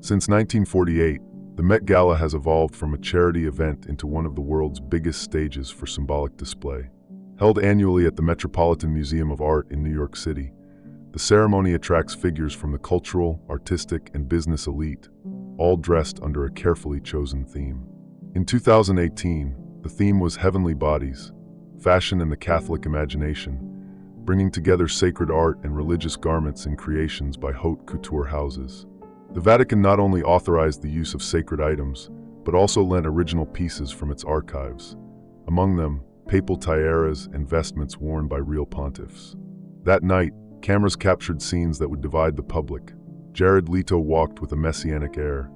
Since 1948, the Met Gala has evolved from a charity event into one of the world's biggest stages for symbolic display. Held annually at the Metropolitan Museum of Art in New York City, the ceremony attracts figures from the cultural, artistic, and business elite, all dressed under a carefully chosen theme. In 2018, the theme was Heavenly Bodies, Fashion and the Catholic Imagination, bringing together sacred art and religious garments in creations by haute couture houses. The Vatican not only authorized the use of sacred items, but also lent original pieces from its archives, among them papal tiaras and vestments worn by real pontiffs. That night, cameras captured scenes that would divide the public. Jared Leto walked with a messianic air,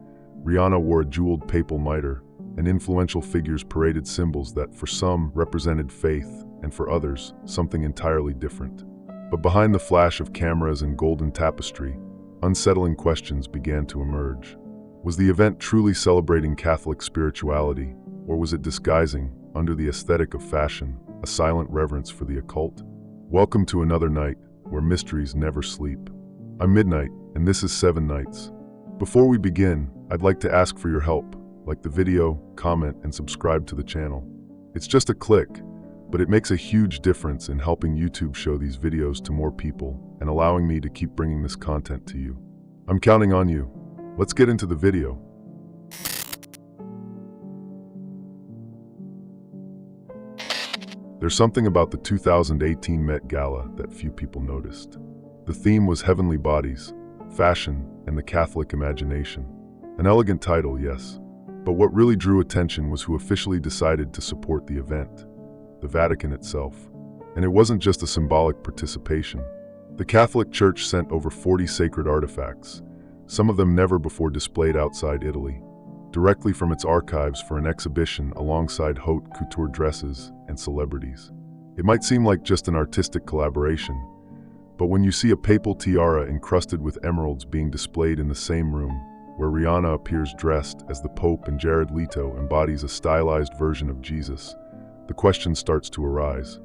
Rihanna wore a jeweled papal mitre, and influential figures paraded symbols that, for some, represented faith, and for others, something entirely different. But behind the flash of cameras and golden tapestry, unsettling questions began to emerge. Was the event truly celebrating Catholic spirituality, or was it disguising, under the aesthetic of fashion, a silent reverence for the occult? Welcome to another night, where mysteries never sleep. I'm Midnight, and this is 7 Nights. Before we begin, I'd like to ask for your help. Like the video, comment, and subscribe to the channel. It's just a click, but it makes a huge difference in helping YouTube show these videos to more people and allowing me to keep bringing this content to you. I'm counting on you. Let's get into the video. There's something about the 2018 Met Gala that few people noticed. The theme was Heavenly Bodies, Fashion, and the Catholic Imagination. An elegant title, yes. But what really drew attention was who officially decided to support the event, the Vatican itself. And it wasn't just a symbolic participation. The Catholic Church sent over 40 sacred artifacts, some of them never before displayed outside Italy, directly from its archives for an exhibition alongside haute couture dresses and celebrities. It might seem like just an artistic collaboration, but when you see a papal tiara encrusted with emeralds being displayed in the same room, where Rihanna appears dressed as the Pope and Jared Leto embodies a stylized version of Jesus, the question starts to arise.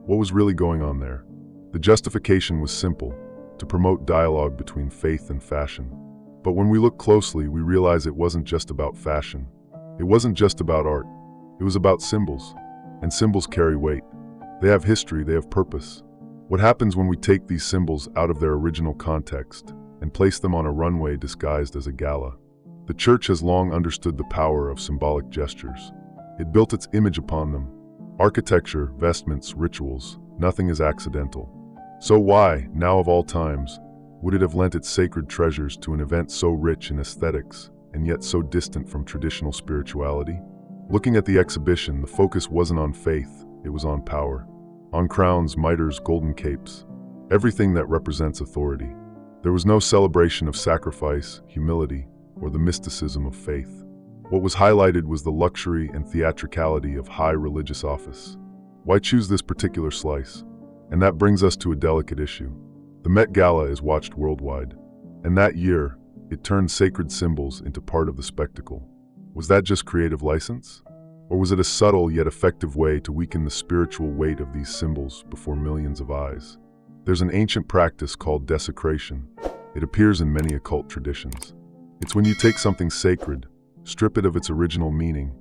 What was really going on there? The justification was simple: to promote dialogue between faith and fashion. But when we look closely, we realize it wasn't just about fashion. It wasn't just about art. It was about symbols. And symbols carry weight. They have history, they have purpose. What happens when we take these symbols out of their original context and place them on a runway disguised as a gala? The Church has long understood the power of symbolic gestures. It built its image upon them. Architecture, vestments, rituals, nothing is accidental. So why, now of all times, would it have lent its sacred treasures to an event so rich in aesthetics and yet so distant from traditional spirituality? Looking at the exhibition, the focus wasn't on faith, it was on power. On crowns, mitres, golden capes, everything that represents authority. There was no celebration of sacrifice, humility, or the mysticism of faith. What was highlighted was the luxury and theatricality of high religious office. Why choose this particular slice? And that brings us to a delicate issue. The Met Gala is watched worldwide, and that year, it turned sacred symbols into part of the spectacle. Was that just creative license? Or was it a subtle yet effective way to weaken the spiritual weight of these symbols before millions of eyes? There's an ancient practice called desecration. It appears in many occult traditions. It's when you take something sacred, strip it of its original meaning,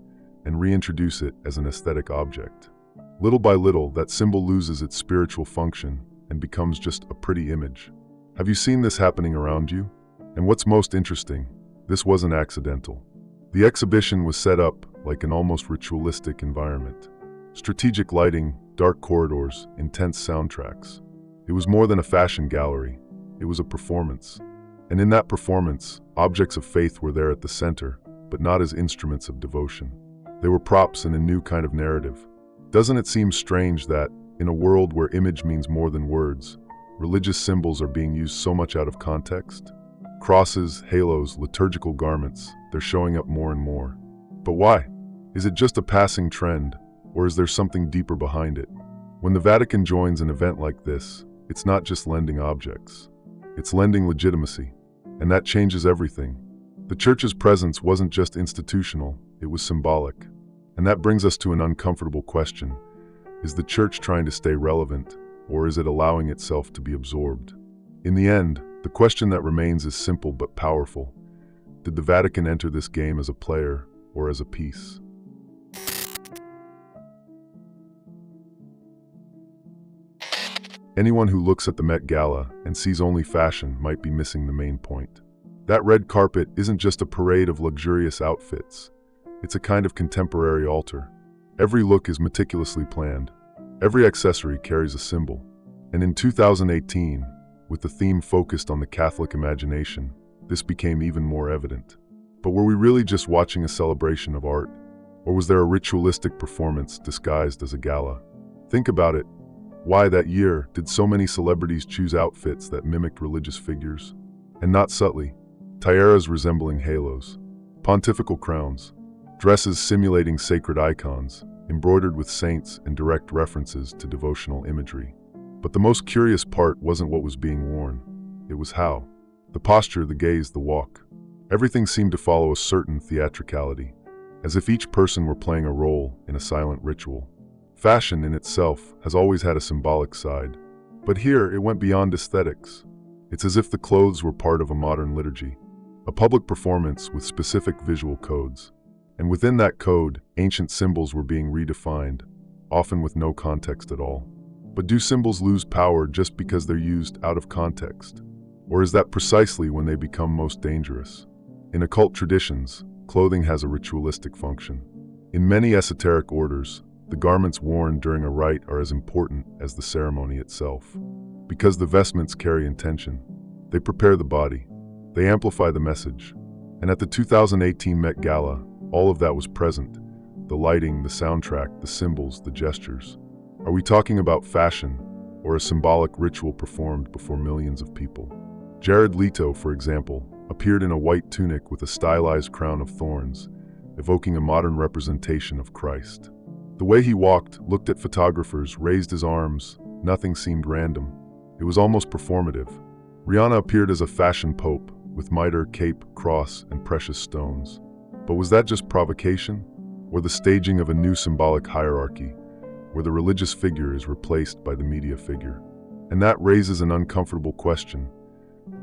and reintroduce it as an aesthetic object. Little by little, that symbol loses its spiritual function and becomes just a pretty image. Have you seen this happening around you? And what's most interesting, this wasn't accidental. The exhibition was set up like an almost ritualistic environment. Strategic lighting, dark corridors, intense soundtracks. It was more than a fashion gallery, it was a performance. And in that performance, objects of faith were there at the center, but not as instruments of devotion. They were props in a new kind of narrative. Doesn't it seem strange that, in a world where image means more than words, religious symbols are being used so much out of context? Crosses, halos, liturgical garments, they're showing up more and more. But why? Is it just a passing trend, or is there something deeper behind it? When the Vatican joins an event like this, it's not just lending objects. It's lending legitimacy, and that changes everything. The Church's presence wasn't just institutional, it was symbolic. And that brings us to an uncomfortable question. Is the Church trying to stay relevant, or is it allowing itself to be absorbed? In the end, the question that remains is simple but powerful. Did the Vatican enter this game as a player or as a piece? Anyone who looks at the Met Gala and sees only fashion might be missing the main point. That red carpet isn't just a parade of luxurious outfits. It's a kind of contemporary altar. Every look is meticulously planned. Every accessory carries a symbol. And in 2018, with the theme focused on the Catholic imagination, this became even more evident. But were we really just watching a celebration of art? Or was there a ritualistic performance disguised as a gala? Think about it. Why that year did so many celebrities choose outfits that mimicked religious figures? And not subtly, tiaras resembling halos, pontifical crowns, dresses simulating sacred icons, embroidered with saints and direct references to devotional imagery. But the most curious part wasn't what was being worn. It was how. The posture, the gaze, the walk. Everything seemed to follow a certain theatricality, as if each person were playing a role in a silent ritual. Fashion in itself has always had a symbolic side, but here it went beyond aesthetics. It's as if the clothes were part of a modern liturgy, a public performance with specific visual codes. And within that code, ancient symbols were being redefined, often with no context at all. But do symbols lose power just because they're used out of context? Or is that precisely when they become most dangerous? In occult traditions, clothing has a ritualistic function. In many esoteric orders, the garments worn during a rite are as important as the ceremony itself. Because the vestments carry intention, they prepare the body, they amplify the message. And at the 2018 Met Gala, all of that was present. The lighting, the soundtrack, the symbols, the gestures. Are we talking about fashion or a symbolic ritual performed before millions of people? Jared Leto, for example, appeared in a white tunic with a stylized crown of thorns, evoking a modern representation of Christ. The way he walked, looked at photographers, raised his arms, nothing seemed random. It was almost performative. Rihanna appeared as a fashion pope, with mitre, cape, cross, and precious stones. But was that just provocation? Or the staging of a new symbolic hierarchy, where the religious figure is replaced by the media figure? And that raises an uncomfortable question.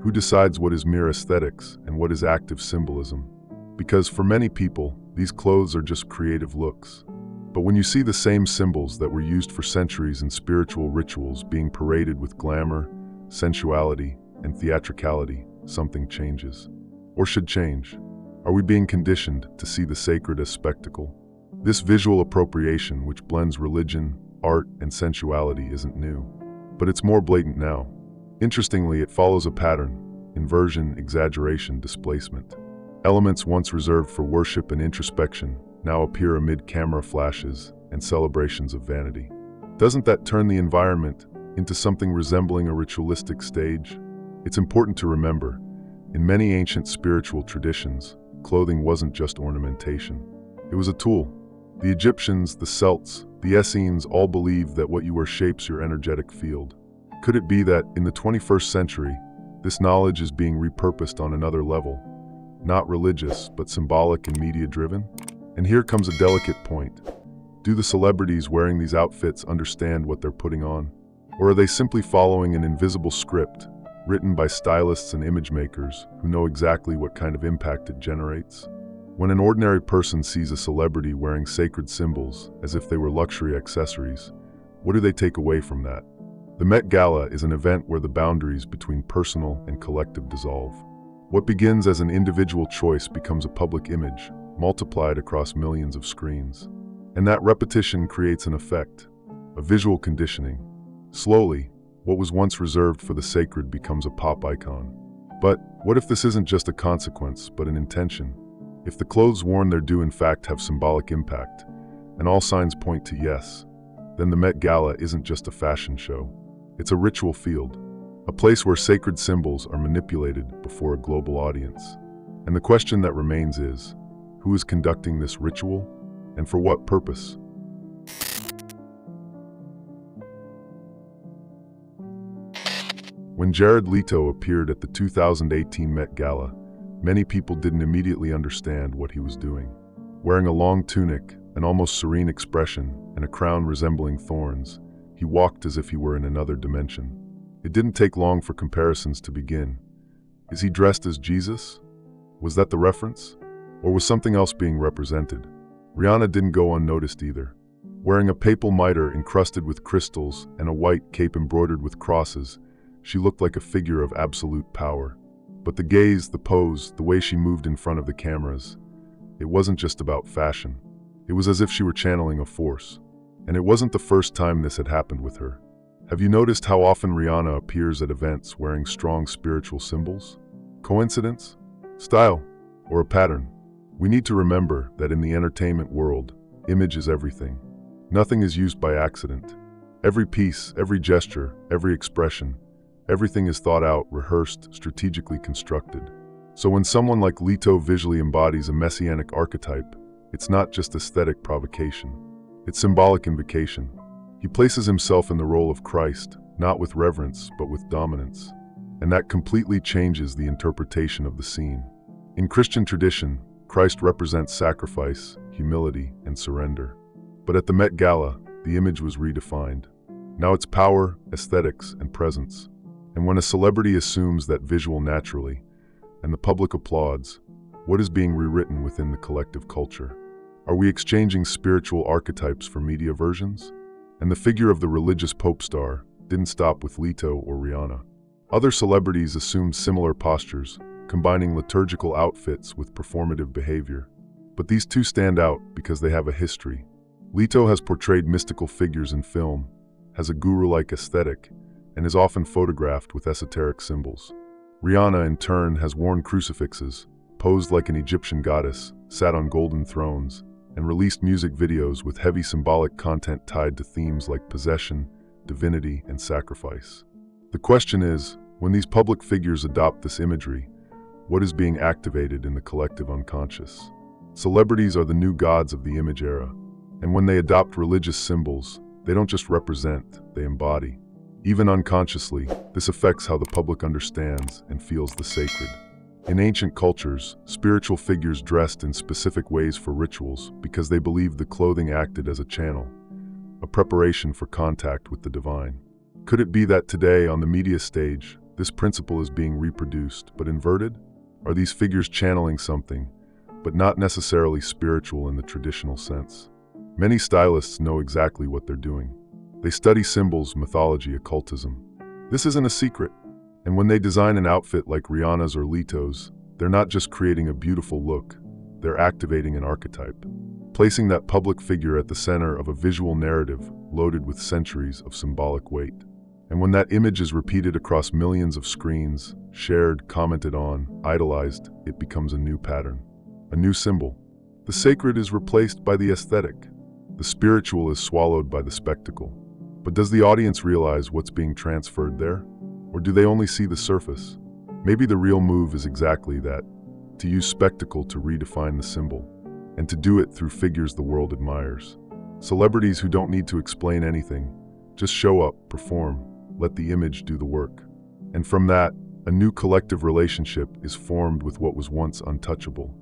Who decides what is mere aesthetics and what is active symbolism? Because for many people, these clothes are just creative looks. But when you see the same symbols that were used for centuries in spiritual rituals being paraded with glamour, sensuality, and theatricality, something changes. Or should change. Are we being conditioned to see the sacred as spectacle? This visual appropriation, which blends religion, art, and sensuality, isn't new. But it's more blatant now. Interestingly, it follows a pattern: inversion, exaggeration, displacement. Elements once reserved for worship and introspection now appear amid camera flashes and celebrations of vanity. Doesn't that turn the environment into something resembling a ritualistic stage? It's important to remember, in many ancient spiritual traditions, clothing wasn't just ornamentation. It was a tool. The Egyptians, the Celts, the Essenes all believed that what you wear shapes your energetic field. Could it be that, in the 21st century, this knowledge is being repurposed on another level? Not religious, but symbolic and media-driven? And here comes a delicate point. Do the celebrities wearing these outfits understand what they're putting on? Or are they simply following an invisible script, written by stylists and image makers who know exactly what kind of impact it generates? When an ordinary person sees a celebrity wearing sacred symbols as if they were luxury accessories, what do they take away from that? The Met Gala is an event where the boundaries between personal and collective dissolve. What begins as an individual choice becomes a public image, multiplied across millions of screens. And that repetition creates an effect, a visual conditioning. Slowly, what was once reserved for the sacred becomes a pop icon. But what if this isn't just a consequence, but an intention? If the clothes worn there do in fact have symbolic impact, and all signs point to yes, then the Met Gala isn't just a fashion show. It's a ritual field, a place where sacred symbols are manipulated before a global audience. And the question that remains is, who is conducting this ritual, and for what purpose? When Jared Leto appeared at the 2018 Met Gala, many people didn't immediately understand what he was doing. Wearing a long tunic, an almost serene expression, and a crown resembling thorns, he walked as if he were in another dimension. It didn't take long for comparisons to begin. Is he dressed as Jesus? Was that the reference? Or was something else being represented? Rihanna didn't go unnoticed either. Wearing a papal mitre encrusted with crystals and a white cape embroidered with crosses, she looked like a figure of absolute power. But the gaze, the pose, the way she moved in front of the cameras, it wasn't just about fashion. It was as if she were channeling a force. And it wasn't the first time this had happened with her. Have you noticed how often Rihanna appears at events wearing strong spiritual symbols? Coincidence? Style? Or a pattern? We need to remember that in the entertainment world, image is everything. Nothing is used by accident. Every piece, every gesture, every expression, everything is thought out, rehearsed, strategically constructed. So when someone like Leto visually embodies a messianic archetype, it's not just aesthetic provocation. It's symbolic invocation. He places himself in the role of Christ, not with reverence, but with dominance. And that completely changes the interpretation of the scene. In Christian tradition, Christ represents sacrifice, humility, and surrender. But at the Met Gala, the image was redefined. Now it's power, aesthetics, and presence. And when a celebrity assumes that visual naturally, and the public applauds, what is being rewritten within the collective culture? Are we exchanging spiritual archetypes for media versions? And the figure of the religious pop star didn't stop with Leto or Rihanna. Other celebrities assumed similar postures, combining liturgical outfits with performative behavior. But these two stand out because they have a history. Leto has portrayed mystical figures in film, has a guru-like aesthetic, and is often photographed with esoteric symbols. Rihanna, in turn, has worn crucifixes, posed like an Egyptian goddess, sat on golden thrones, and released music videos with heavy symbolic content tied to themes like possession, divinity, and sacrifice. The question is, when these public figures adopt this imagery, what is being activated in the collective unconscious? Celebrities are the new gods of the image era, and when they adopt religious symbols, they don't just represent, they embody. Even unconsciously, this affects how the public understands and feels the sacred. In ancient cultures, spiritual figures dressed in specific ways for rituals because they believed the clothing acted as a channel, a preparation for contact with the divine. Could it be that today, on the media stage, this principle is being reproduced, but inverted? Are these figures channeling something, but not necessarily spiritual in the traditional sense? Many stylists know exactly what they're doing. They study symbols, mythology, occultism. This isn't a secret. And when they design an outfit like Rihanna's or Leto's, they're not just creating a beautiful look, they're activating an archetype, placing that public figure at the center of a visual narrative loaded with centuries of symbolic weight. And when that image is repeated across millions of screens, shared, commented on, idolized, it becomes a new pattern, a new symbol. The sacred is replaced by the aesthetic. The spiritual is swallowed by the spectacle. But does the audience realize what's being transferred there? Or do they only see the surface? Maybe the real move is exactly that, to use spectacle to redefine the symbol, and to do it through figures the world admires. Celebrities who don't need to explain anything, just show up, perform, let the image do the work. And from that, a new collective relationship is formed with what was once untouchable.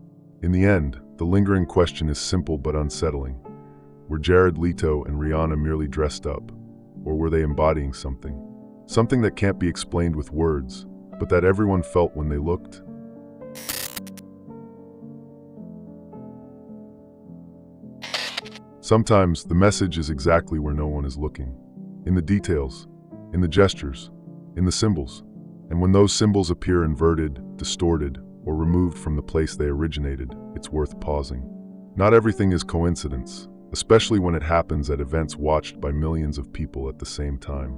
In the end, the lingering question is simple but unsettling. Were Jared Leto and Rihanna merely dressed up, or were they embodying something? Something that can't be explained with words, but that everyone felt when they looked? Sometimes the message is exactly where no one is looking. In the details, in the gestures, in the symbols. And when those symbols appear inverted, distorted, or removed from the place they originated, it's worth pausing. Not everything is coincidence, especially when it happens at events watched by millions of people at the same time.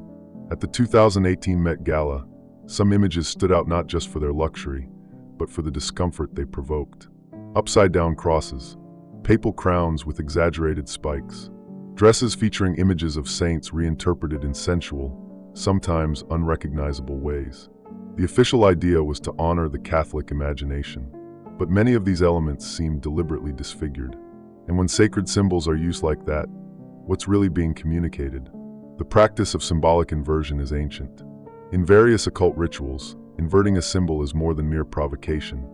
At the 2018 Met Gala, some images stood out not just for their luxury, but for the discomfort they provoked. Upside-down crosses, papal crowns with exaggerated spikes, dresses featuring images of saints reinterpreted in sensual, sometimes unrecognizable ways. The official idea was to honor the Catholic imagination, but many of these elements seemed deliberately disfigured. And when sacred symbols are used like that, what's really being communicated? The practice of symbolic inversion is ancient. In various occult rituals, inverting a symbol is more than mere provocation.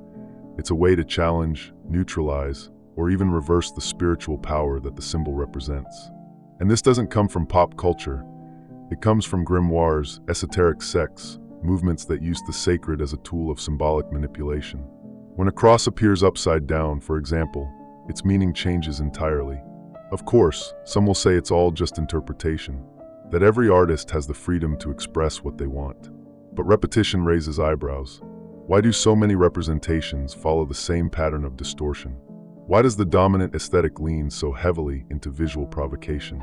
It's a way to challenge, neutralize, or even reverse the spiritual power that the symbol represents. And this doesn't come from pop culture. It comes from grimoires, esoteric sects, movements that use the sacred as a tool of symbolic manipulation. When a cross appears upside down, for example, its meaning changes entirely. Of course, some will say it's all just interpretation, that every artist has the freedom to express what they want. But repetition raises eyebrows. Why do so many representations follow the same pattern of distortion? Why does the dominant aesthetic lean so heavily into visual provocation?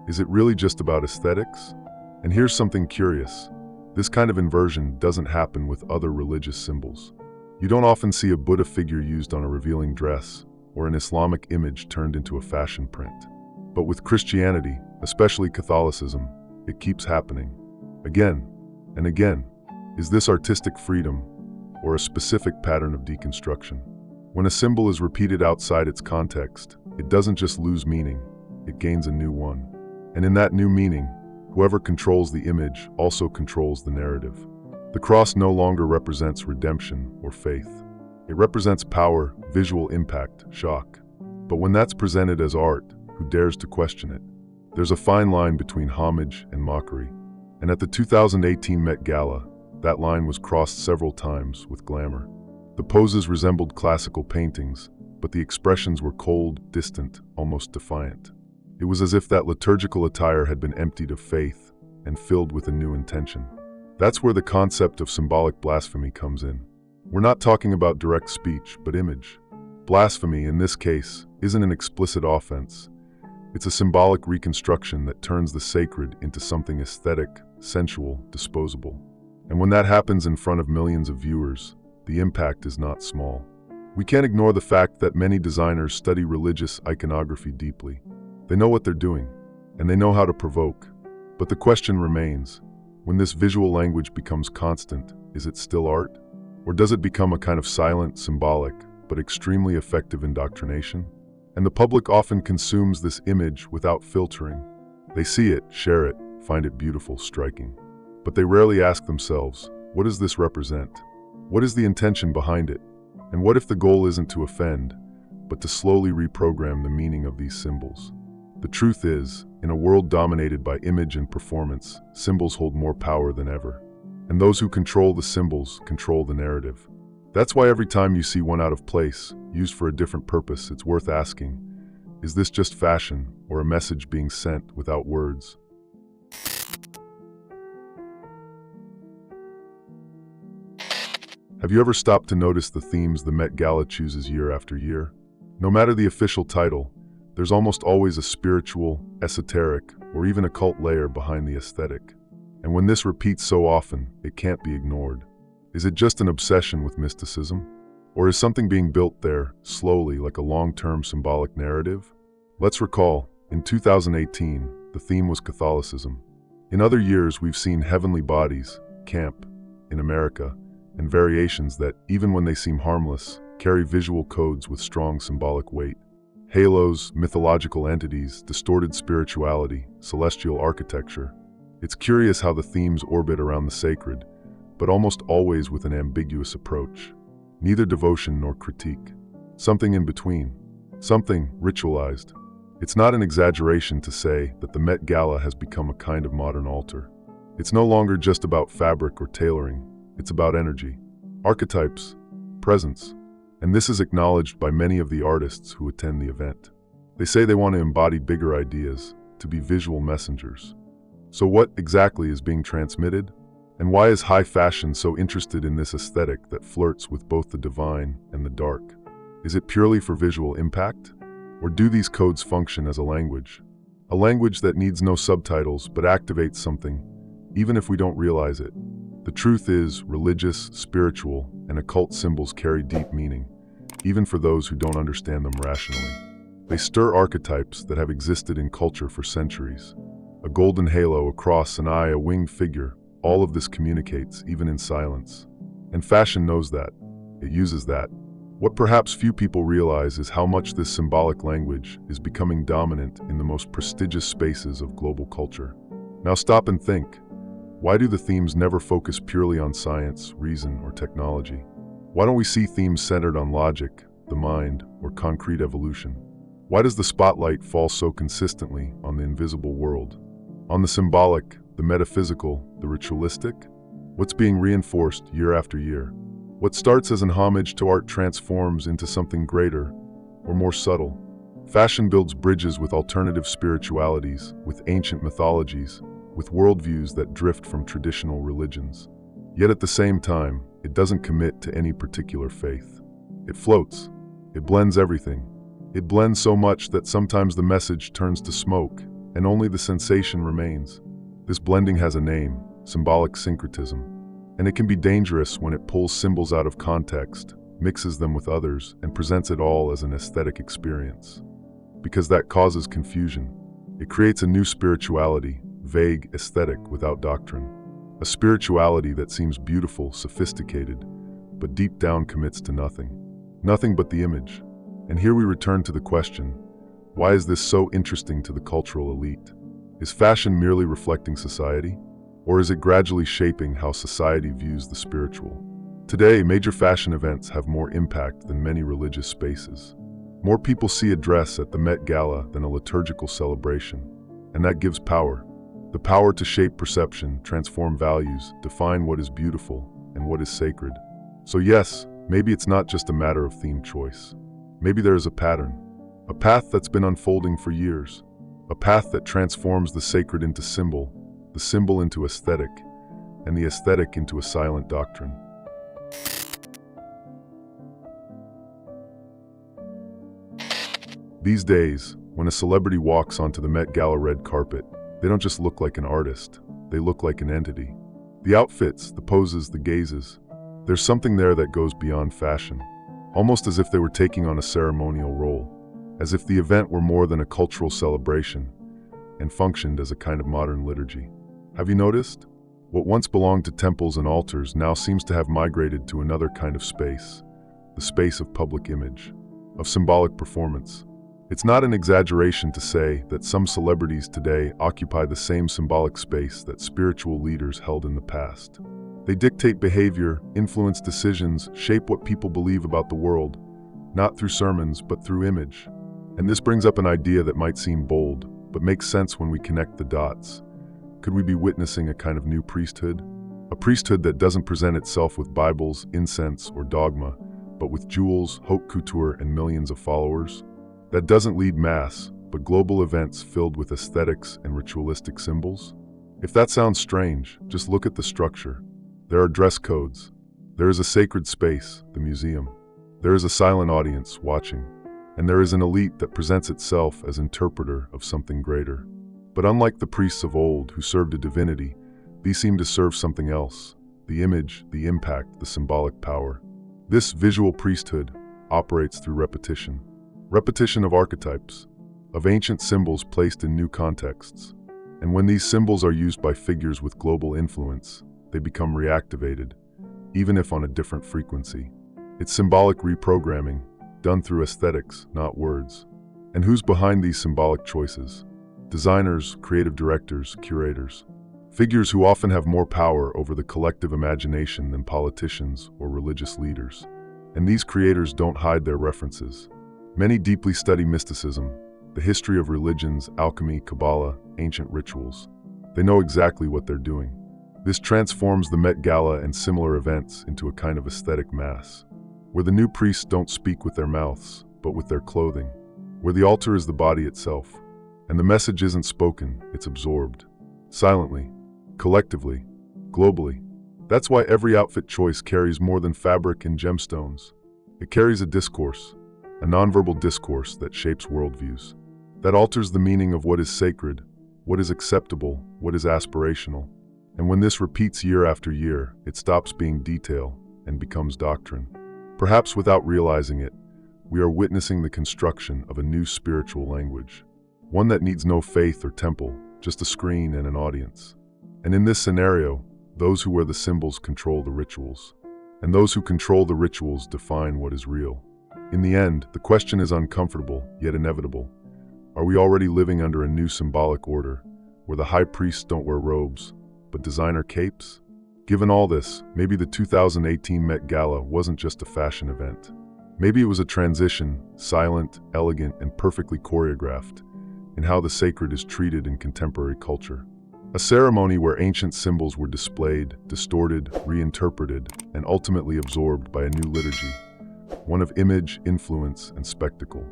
Is it really just about aesthetics? And here's something curious. This kind of inversion doesn't happen with other religious symbols. You don't often see a Buddha figure used on a revealing dress, or an Islamic image turned into a fashion print. But with Christianity, especially Catholicism, it keeps happening. Again and again. Is this artistic freedom, or a specific pattern of deconstruction? When a symbol is repeated outside its context, it doesn't just lose meaning, it gains a new one. And in that new meaning, whoever controls the image also controls the narrative. The cross no longer represents redemption or faith. It represents power, visual impact, shock. But when that's presented as art, who dares to question it? There's a fine line between homage and mockery. And at the 2018 Met Gala, that line was crossed several times with glamour. The poses resembled classical paintings, but the expressions were cold, distant, almost defiant. It was as if that liturgical attire had been emptied of faith and filled with a new intention. That's where the concept of symbolic blasphemy comes in. We're not talking about direct speech, but image. Blasphemy, in this case, isn't an explicit offense. It's a symbolic reconstruction that turns the sacred into something aesthetic, sensual, disposable. And when that happens in front of millions of viewers, the impact is not small. We can't ignore the fact that many designers study religious iconography deeply. They know what they're doing, and they know how to provoke. But the question remains, when this visual language becomes constant, is it still art? Or does it become a kind of silent, symbolic, but extremely effective indoctrination? And the public often consumes this image without filtering. They see it, share it, find it beautiful, striking. But they rarely ask themselves, what does this represent? What is the intention behind it? And what if the goal isn't to offend, but to slowly reprogram the meaning of these symbols? The truth is, in a world dominated by image and performance, symbols hold more power than ever. And those who control the symbols control the narrative. That's why every time you see one out of place, used for a different purpose, it's worth asking, is this just fashion or a message being sent without words? Have you ever stopped to notice the themes the Met Gala chooses year after year? No matter the official title, there's almost always a spiritual, esoteric, or even occult layer behind the aesthetic. And when this repeats so often, it can't be ignored. Is it just an obsession with mysticism? Or is something being built there, slowly, like a long-term symbolic narrative? Let's recall, in 2018, the theme was Catholicism. In other years, we've seen heavenly bodies, camp, in America, and variations that, even when they seem harmless, carry visual codes with strong symbolic weight. Halos, mythological entities, distorted spirituality, celestial architecture. It's curious how the themes orbit around the sacred, but almost always with an ambiguous approach. Neither devotion nor critique. Something in between. Something ritualized. It's not an exaggeration to say that the Met Gala has become a kind of modern altar. It's no longer just about fabric or tailoring. It's about energy, archetypes, presence. And this is acknowledged by many of the artists who attend the event. They say they want to embody bigger ideas, to be visual messengers. So what exactly is being transmitted? And why is high fashion so interested in this aesthetic that flirts with both the divine and the dark? Is it purely for visual impact? Or do these codes function as a language? A language that needs no subtitles but activates something, even if we don't realize it. The truth is, religious, spiritual, and occult symbols carry deep meaning, even for those who don't understand them rationally. They stir archetypes that have existed in culture for centuries. A golden halo, a cross, an eye, a winged figure, all of this communicates, even in silence. And fashion knows that. It uses that. What perhaps few people realize is how much this symbolic language is becoming dominant in the most prestigious spaces of global culture. Now stop and think. Why do the themes never focus purely on science, reason, or technology? Why don't we see themes centered on logic, the mind, or concrete evolution? Why does the spotlight fall so consistently on the invisible world? On the symbolic, the metaphysical, the ritualistic? What's being reinforced year after year? What starts as an homage to art transforms into something greater or more subtle. Fashion builds bridges with alternative spiritualities, with ancient mythologies, with worldviews that drift from traditional religions. Yet at the same time, it doesn't commit to any particular faith. It floats. It blends everything. It blends so much that sometimes the message turns to smoke, and only the sensation remains. This blending has a name: symbolic syncretism. And it can be dangerous when it pulls symbols out of context, mixes them with others, and presents it all as an aesthetic experience. Because that causes confusion. It creates a new spirituality, vague, aesthetic, without doctrine. A spirituality that seems beautiful, sophisticated, but deep down commits to nothing. Nothing but the image. And here we return to the question, why is this so interesting to the cultural elite? Is fashion merely reflecting society? Or is it gradually shaping how society views the spiritual? Today, major fashion events have more impact than many religious spaces. More people see a dress at the Met Gala than a liturgical celebration. And that gives power. The power to shape perception, transform values, define what is beautiful and what is sacred. So yes, maybe it's not just a matter of theme choice. Maybe there is a pattern. A path that's been unfolding for years. A path that transforms the sacred into symbol, the symbol into aesthetic, and the aesthetic into a silent doctrine. These days, when a celebrity walks onto the Met Gala red carpet, they don't just look like an artist, they look like an entity. The outfits, the poses, the gazes, there's something there that goes beyond fashion, almost as if they were taking on a ceremonial role, as if the event were more than a cultural celebration and functioned as a kind of modern liturgy. Have you noticed? What once belonged to temples and altars now seems to have migrated to another kind of space, the space of public image, of symbolic performance. It's not an exaggeration to say that some celebrities today occupy the same symbolic space that spiritual leaders held in the past. They dictate behavior, influence decisions, shape what people believe about the world, not through sermons, but through image. And this brings up an idea that might seem bold, but makes sense when we connect the dots. Could we be witnessing a kind of new priesthood? A priesthood that doesn't present itself with Bibles, incense, or dogma, but with jewels, haute couture, and millions of followers? That doesn't lead mass, but global events filled with aesthetics and ritualistic symbols? If that sounds strange, just look at the structure. There are dress codes. There is a sacred space, the museum. There is a silent audience watching. And there is an elite that presents itself as interpreter of something greater. But unlike the priests of old who served a divinity, these seem to serve something else: the image, the impact, the symbolic power. This visual priesthood operates through repetition. Repetition of archetypes, of ancient symbols placed in new contexts. And when these symbols are used by figures with global influence, they become reactivated, even if on a different frequency. It's symbolic reprogramming, done through aesthetics, not words. And who's behind these symbolic choices? Designers, creative directors, curators. Figures who often have more power over the collective imagination than politicians or religious leaders. And these creators don't hide their references. Many deeply study mysticism, the history of religions, alchemy, Kabbalah, ancient rituals. They know exactly what they're doing. This transforms the Met Gala and similar events into a kind of aesthetic mass, where the new priests don't speak with their mouths, but with their clothing, where the altar is the body itself, and the message isn't spoken, it's absorbed, silently, collectively, globally. That's why every outfit choice carries more than fabric and gemstones. It carries a discourse, a nonverbal discourse that shapes worldviews, that alters the meaning of what is sacred, what is acceptable, what is aspirational. And when this repeats year after year, it stops being detail and becomes doctrine. Perhaps without realizing it, we are witnessing the construction of a new spiritual language, one that needs no faith or temple, just a screen and an audience. And in this scenario, those who wear the symbols control the rituals, and those who control the rituals define what is real. In the end, the question is uncomfortable, yet inevitable. Are we already living under a new symbolic order, where the high priests don't wear robes, but designer capes? Given all this, maybe the 2018 Met Gala wasn't just a fashion event. Maybe it was a transition, silent, elegant, and perfectly choreographed, in how the sacred is treated in contemporary culture. A ceremony where ancient symbols were displayed, distorted, reinterpreted, and ultimately absorbed by a new liturgy, one of image, influence, and spectacle.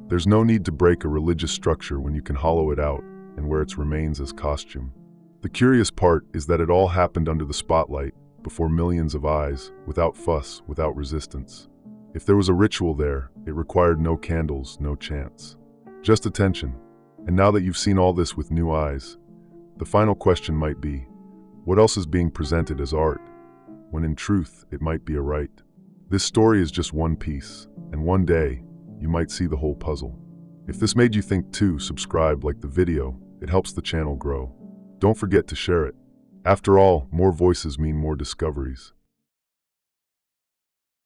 There's no need to break a religious structure when you can hollow it out and wear its remains as costume. The curious part is that it all happened under the spotlight, before millions of eyes, without fuss, without resistance. If there was a ritual there, it required no candles, no chants. Just attention. And now that you've seen all this with new eyes, the final question might be, what else is being presented as art, when in truth it might be a rite? This story is just one piece, and one day, you might see the whole puzzle. If this made you think too, subscribe, like the video. It helps the channel grow. Don't forget to share it. After all, more voices mean more discoveries.